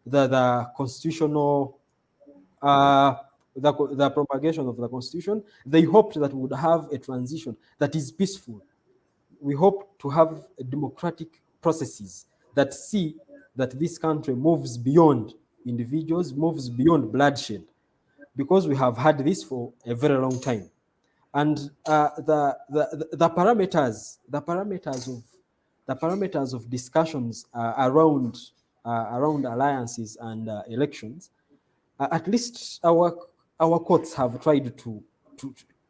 the constitutional, the propagation of the constitution. They hoped that we would have a transition that is peaceful. We hope to have democratic processes that see that this country moves beyond individuals, moves beyond bloodshed, because we have had this for a very long time. And the parameters of discussions around alliances and elections, at least our courts have tried to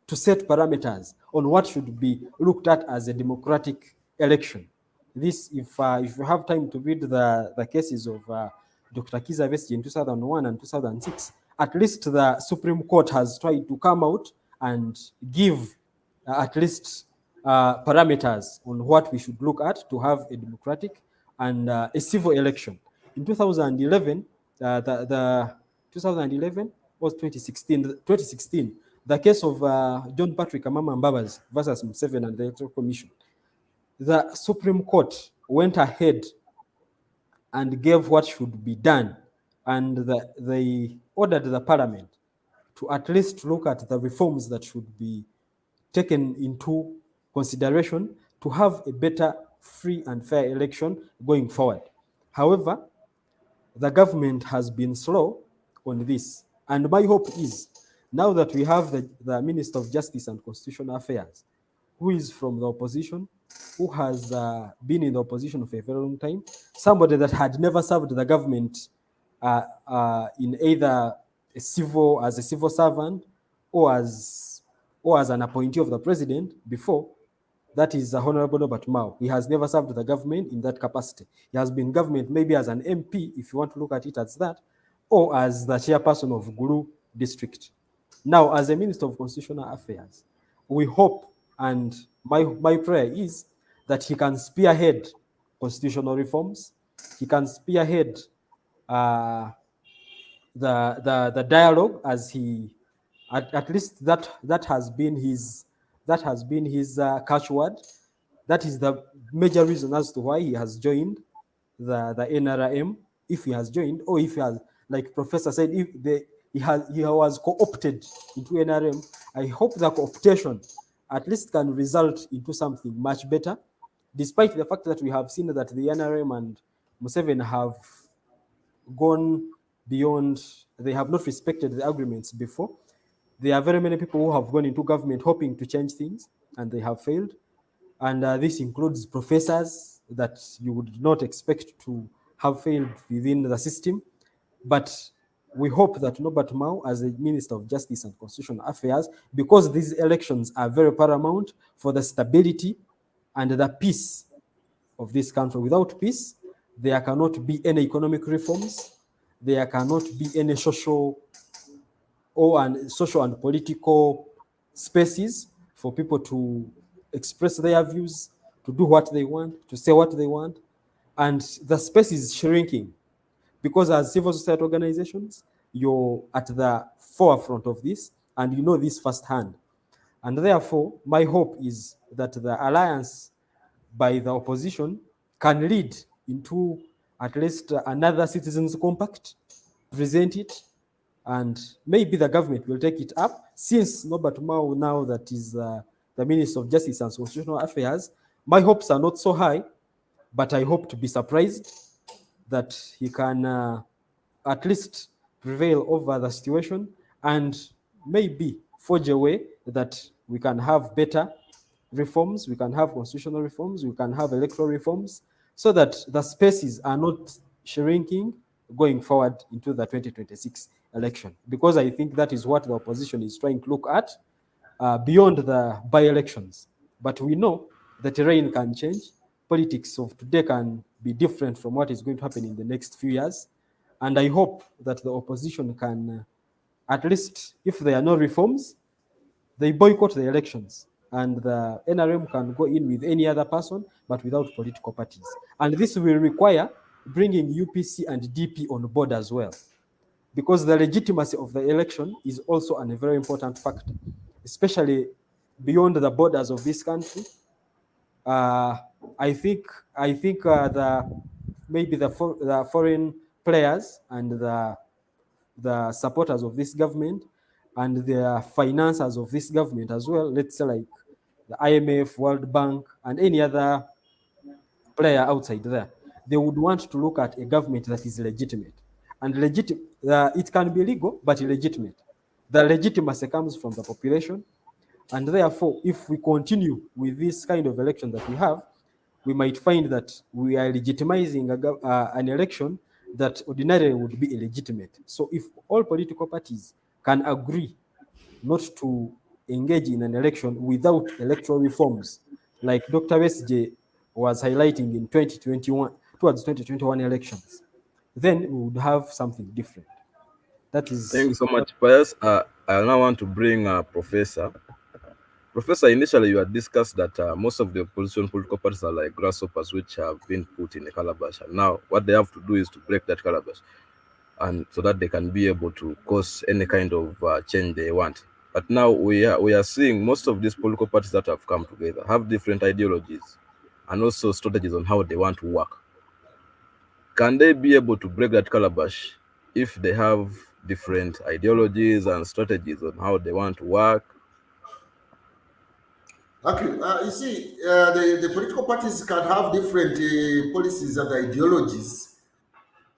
set parameters on what should be looked at as a democratic election. This, if you have time to read the cases of Dr. Kiza Besigye in 2001 and 2006, at least the Supreme Court has tried to come out and give at least parameters on what we should look at to have a democratic and a civil election. In 2011, the 2011 was 2016, the case of John Patrick Amama Mbabazi versus Museveni and the Electoral Commission. The Supreme Court went ahead and gave what should be done, and they ordered the parliament to at least look at the reforms that should be taken into consideration to have a better, free and fair election going forward. However, the government has been slow on this, and my hope is, now that we have the Minister of Justice and Constitutional Affairs, who is from the opposition, who has been in the opposition for a very long time, somebody that had never served the government in either as a civil servant or as an appointee of the president before, that is Honorable Robert Mao. He has never served the government in that capacity. He has been government maybe as an MP, if you want to look at it as that, or as the chairperson of Gulu district. Now, as a Minister of Constitutional Affairs, we hope, and my prayer is that he can spearhead constitutional reforms. He can spearhead the dialogue, as he, at least that has been his catchword. That is the major reason as to why he has joined the NRM, if he has joined, or if he has, like Professor said, if he was co-opted into NRM. I hope the co-optation at least can result into something much better, despite the fact that we have seen that the NRM and Museveni have gone beyond, they have not respected the agreements before. There are very many people who have gone into government hoping to change things, and they have failed. And this includes professors that you would not expect to have failed within the system. But we hope that Norbert Mao, as the Minister of Justice and Constitutional Affairs, because these elections are very paramount for the stability and the peace of this country. Without peace, there cannot be any economic reforms. There cannot be any social and political spaces for people to express their views, to do what they want, to say what they want. And the space is shrinking, because as civil society organizations, you're at the forefront of this, and you know this firsthand. And therefore, my hope is that the alliance by the opposition can lead into at least another citizens' compact, present it, and maybe the government will take it up. Since Norbert Mao, now that is the Minister of Justice and Constitutional Affairs, my hopes are not so high, but I hope to be surprised that he can at least prevail over the situation and maybe forge a way that we can have better reforms, we can have constitutional reforms, we can have electoral reforms, so that the spaces are not shrinking going forward into the 2026 election. Because I think that is what the opposition is trying to look at beyond the by-elections. But we know the terrain can change. Politics of today can be different from what is going to happen in the next few years. And I hope that the opposition can, at least if there are no reforms, they boycott the elections, and the NRM can go in with any other person, but without political parties. And this will require bringing UPC and DP on board as well, because the legitimacy of the election is also a very important factor, especially beyond the borders of this country. I think maybe the foreign players and the supporters of this government and the financiers of this government as well, let's say like the IMF, World Bank, and any other player outside there, they would want to look at a government that is legitimate. And it can be legal, but illegitimate. The legitimacy comes from the population. And therefore, if we continue with this kind of election that we have, we might find that we are legitimizing an election that ordinarily would be illegitimate. So if all political parties can agree not to engage in an election without electoral reforms, like Dr. Westj was highlighting in 2021, towards 2021 elections, then we would have something different. That is. Thank you so much, Pius. I now want to bring Professor. Professor, initially you had discussed that most of the opposition political parties are like grasshoppers which have been put in a calabash. And now what they have to do is to break that calabash, and so that they can be able to cause any kind of change they want. But now we are seeing most of these political parties that have come together have different ideologies and also strategies on how they want to work. Can they be able to break that calabash if they have different ideologies and strategies on how they want to work? Okay, you see, the political parties can have different policies and ideologies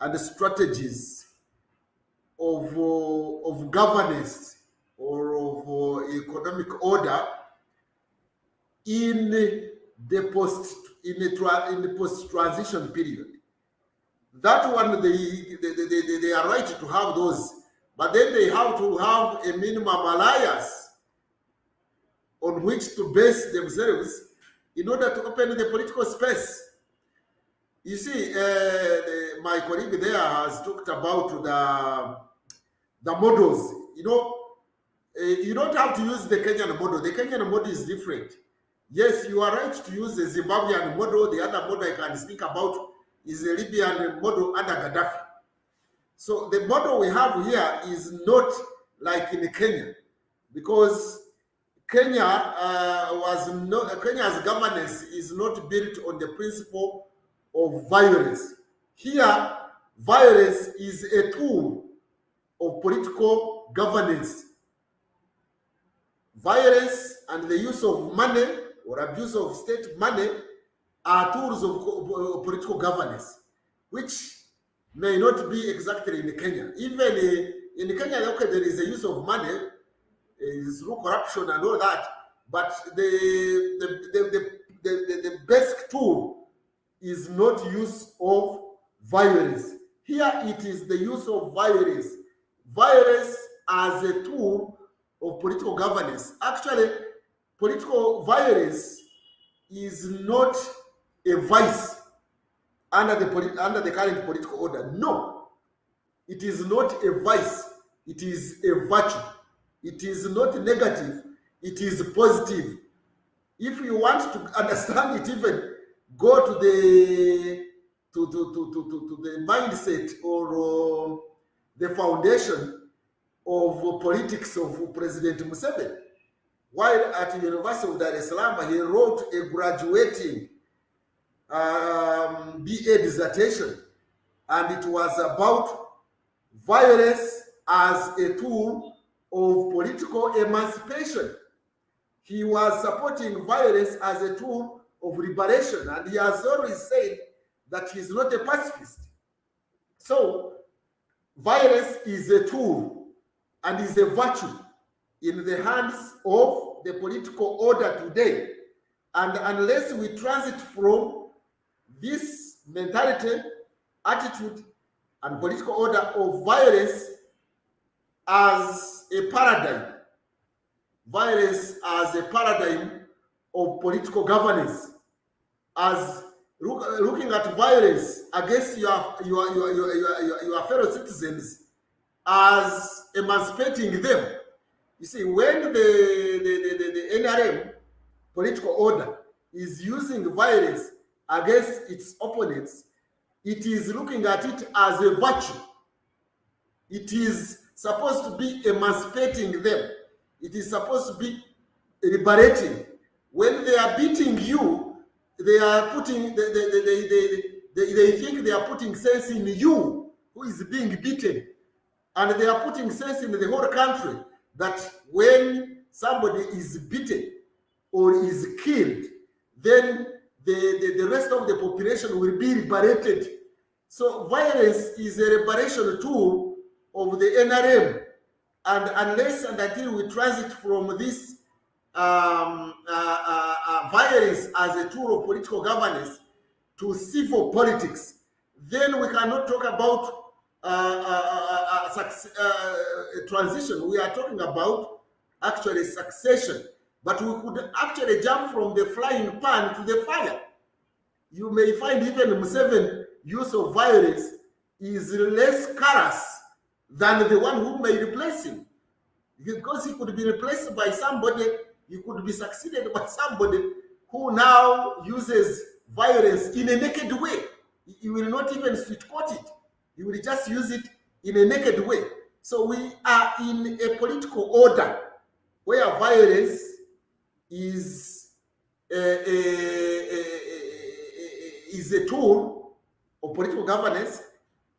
and strategies of governance or of economic order in the post transition period. That one, they are right to have those, but then they have to have a minimum alliance on which to base themselves in order to open the political space. You see, my colleague there has talked about the models. You know, you don't have to use the Kenyan model. The Kenyan model is different. Yes, you are right to use the Zimbabwean model. The other model I can think about is the Libyan model under Gaddafi. So the model we have here is not like in Kenya, because Kenya's governance is not built on the principle of violence. Here, violence is a tool of political governance. Violence and the use of money or abuse of state money are tools of political governance, which may not be exactly in Kenya. Even in Kenya, okay, there is a use of money, is through corruption and all that, but the basic tool is not use of violence. Here it is the use of violence. Violence as a tool of political governance. Actually, political violence is not a vice under the current political order. No, it is not a vice. It is a virtue. It is not negative, it is positive. If you want to understand it, even go to the mindset or the foundation of politics of President Museveni. While at the University of Dar es Salaam, he wrote a graduating BA dissertation, and it was about violence as a tool of political emancipation. He was supporting violence as a tool of liberation, and he has always said that he's not a pacifist. So, violence is a tool and is a virtue in the hands of the political order today. And unless we transit from this mentality, attitude, and political order of violence as a paradigm, violence as a paradigm of political governance, as looking at violence against your fellow citizens as emancipating them. You see, when the NRM political order is using violence against its opponents, it is looking at it as a virtue. It is supposed to be emancipating them. It is supposed to be liberating. When they are beating you, they are putting, they think they are putting sense in you who is being beaten. And they are putting sense in the whole country that when somebody is beaten or is killed, then the rest of the population will be liberated. So violence is a liberation tool of the NRM. And unless and until we transit from this violence as a tool of political governance to civil politics, then we cannot talk about transition. We are talking about actually succession, but we could actually jump from the frying pan to the fire. You may find even Museveni's use of violence is less callous than the one who may replace him, because he could be replaced by somebody, he could be succeeded by somebody who now uses violence in a naked way. He will not even sweet-coat it. He will just use it in a naked way. So we are in a political order where violence is a tool of political governance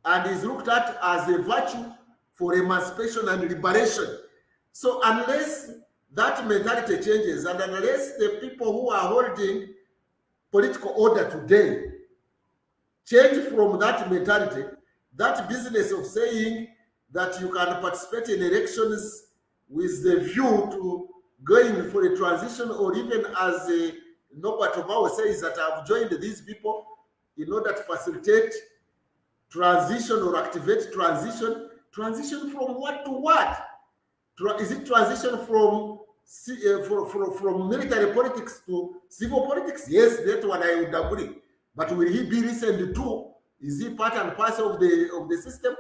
and is looked at as a virtue for emancipation and liberation. So unless that mentality changes, and unless the people who are holding political order today change from that mentality, that business of saying that you can participate in elections with the view to going for a transition, or even as Norbert Omao says that I've joined these people in order to facilitate transition or activate transition. Transition from what to what? Is it transition from military politics to civil politics? Yes, that one I would agree. But will he be listened to? Is he part and parcel of the system?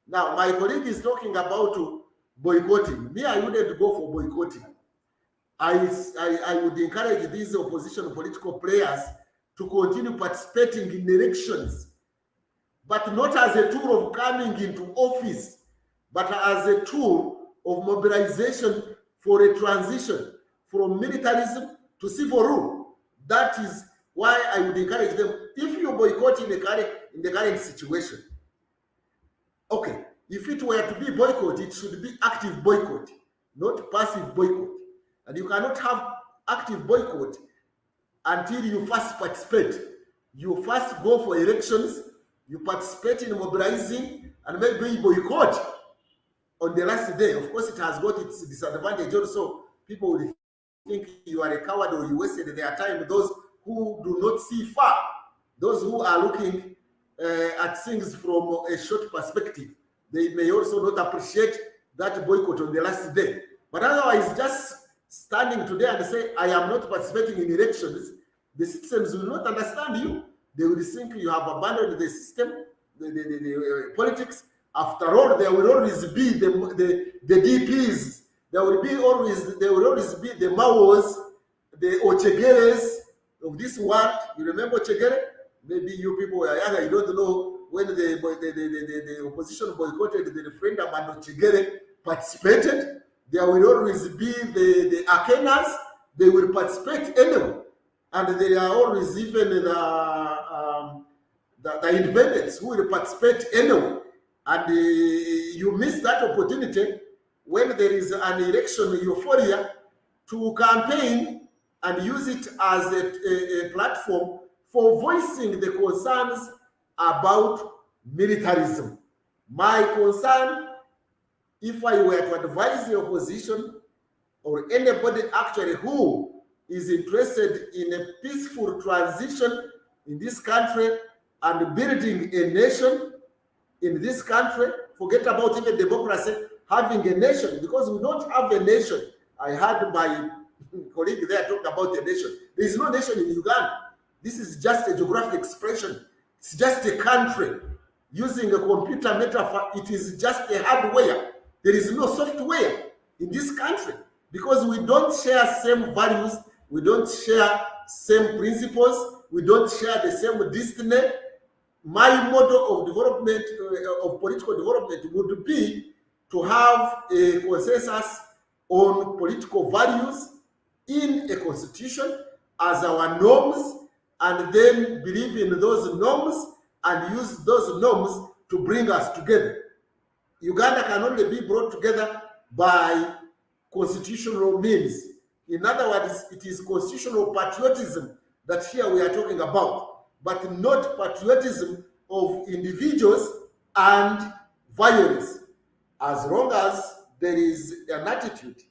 Now, my colleague is talking about boycotting. Me, I wouldn't go for boycotting. I would encourage these opposition political players to continue participating in elections, but not as a tool of coming into office, but as a tool of mobilization for a transition from militarism to civil rule. That is why I would encourage them. If you boycott in the current situation, okay, if it were to be boycott, it should be active boycott, not passive boycott. And you cannot have active boycott until you first participate. You first go for elections, you participate in mobilizing, and maybe you boycott on the last day. Of course, it has got its disadvantage also. People will think you are a coward or you wasted their time. Those who do not see far, those who are looking at things from a short perspective, they may also not appreciate that boycott on the last day. But otherwise, just standing today and say, I am not participating in elections, the citizens will not understand you. They will think you have abandoned the system, the politics. After all, there will always be the DPs. There will always be the Maos, the Ochegeres of this world. You remember Ochegere? Maybe you people are younger, you don't know when the opposition boycotted the referendum and Ochegere participated. There will always be the Akenas. They will participate anyway. And there are always even the independents who will participate anyway. And you miss that opportunity when there is an election euphoria to campaign and use it as a platform for voicing the concerns about militarism. My concern, if I were to advise the opposition or anybody actually who is interested in a peaceful transition in this country and building a nation in this country, forget about even democracy, having a nation, because we don't have a nation. I heard my colleague there talk about a nation. There is no nation in Uganda. This is just a geographic expression. It's just a country. Using a computer metaphor, it is just a hardware. There is no software in this country because we don't share same values, we don't share same principles, we don't share the same destiny. my model of development, of political development, would be to have a consensus on political values in a constitution as our norms, and then believe in those norms and use those norms to bring us together. Uganda can only be brought together by constitutional means. In other words, it is constitutional patriotism that here we are talking about, but not patriotism of individuals and violence. As long as there is an attitude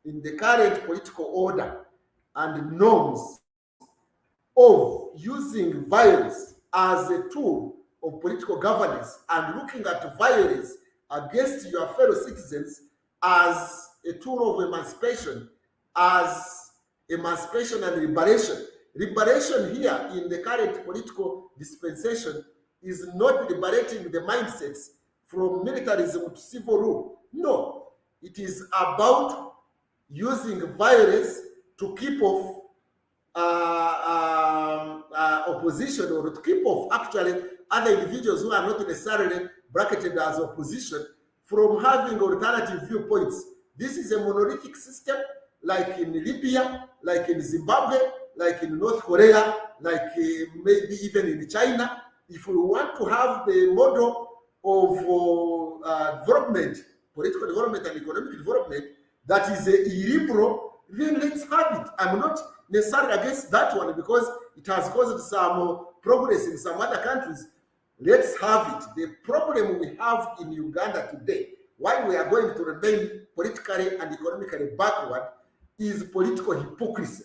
in the current political order and norms of using violence as a tool of political governance and looking at violence against your fellow citizens as a tool of emancipation, as emancipation and liberation. Liberation here in the current political dispensation is not liberating the mindsets from militarism to civil rule. No, it is about using violence to keep off opposition, or to keep off actually other individuals who are not necessarily bracketed as opposition from having alternative viewpoints. This is a monolithic system, like in Libya, like in Zimbabwe, like in North Korea, like maybe even in China. If we want to have the model of development, political development and economic development that is illiberal, then let's have it. I'm not necessarily against that one because it has caused some progress in some other countries. Let's have it. The problem we have in Uganda today, why we are going to remain politically and economically backward, is political hypocrisy.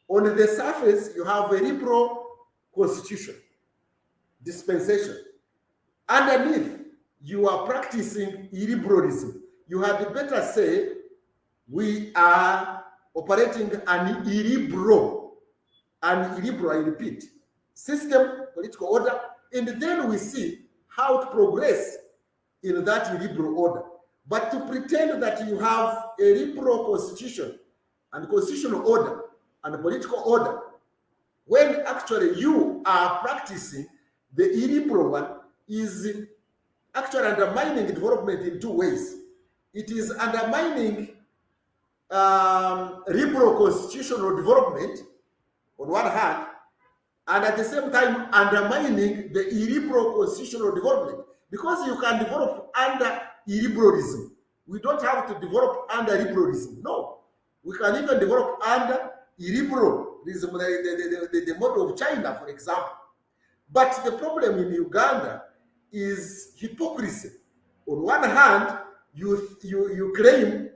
On the surface, you have a liberal constitution, dispensation. Underneath, you are practicing illiberalism. You had better say, we are operating an illiberal, I repeat, system, political order, and then we see how to progress in that illiberal order. But to pretend that you have a liberal constitution and constitutional order and political order, when actually you are practicing the illiberal one, is actually undermining development in two ways. It is undermining liberal constitutional development on one hand, and at the same time undermining the illiberal constitutional development, because you can develop under illiberalism. We don't have to develop under liberalism. No, we can even develop under illiberalism, the model of China, for example. But the problem in Uganda is hypocrisy. On one hand, you claim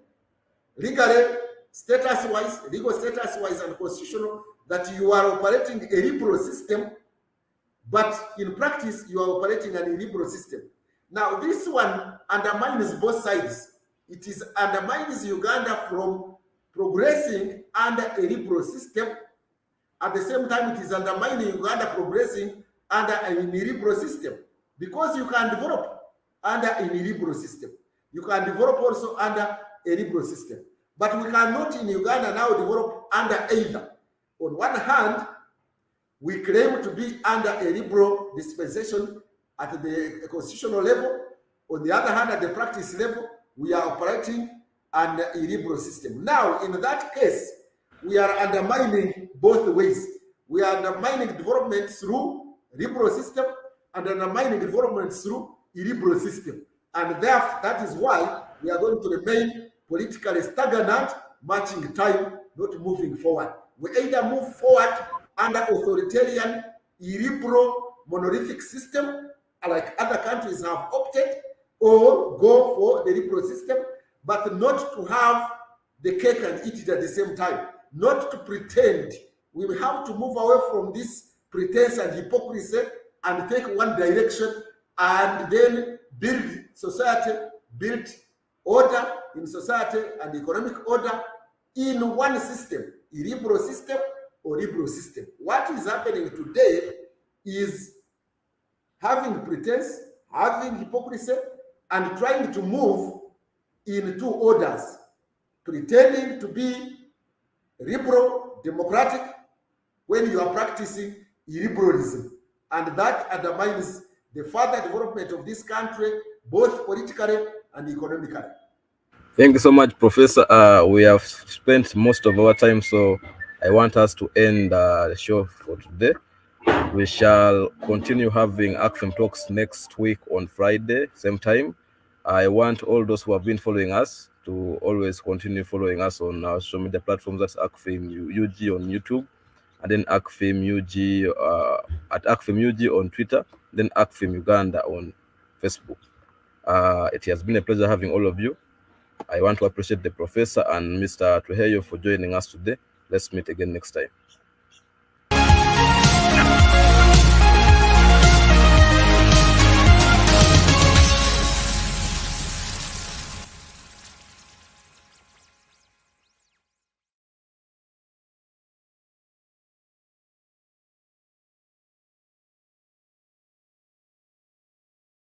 legally, status-wise, legal status-wise and constitutional, that you are operating a liberal system, but in practice, you are operating an illiberal system. Now, this one undermines both sides. It is undermines Uganda from progressing under a liberal system. At the same time, it is undermining Uganda progressing under an illiberal system, because you can develop under an illiberal system. You can develop also under a liberal system. But we cannot in Uganda now develop under either. On one hand, we claim to be under a liberal dispensation at the constitutional level. On the other hand, at the practice level, we are operating under a liberal system. Now, in that case, we are undermining both ways. We are undermining development through liberal system and undermining development through illiberal system. And therefore, that is why we are going to remain politically stagnant, matching time, not moving forward. We either move forward under authoritarian, illiberal, monolithic system, like other countries have opted, or go for the liberal system, but not to have the cake and eat it at the same time, not to pretend. We will have to move away from this pretense and hypocrisy and take one direction and then build society, build order in society and economic order in one system, illiberal system or liberal system. What is happening today is having pretense, having hypocrisy, and trying to move in two orders, pretending to be liberal, democratic, when you are practicing illiberalism, and that undermines the further development of this country, both politically and economically. Thank you so much, Professor. We have spent most of our time, so I want us to end the show for today. We shall continue having Acfim talks next week on Friday, same time. I want all those who have been following us to always continue following us on our social media platforms. That's Acfim UG on YouTube, and then Acfim UG at Acfim UG on Twitter, then Acfim Uganda on Facebook. It has been a pleasure having all of you. I want to appreciate the professor and Mr. Tuheyo for joining us today. Let's meet again next time.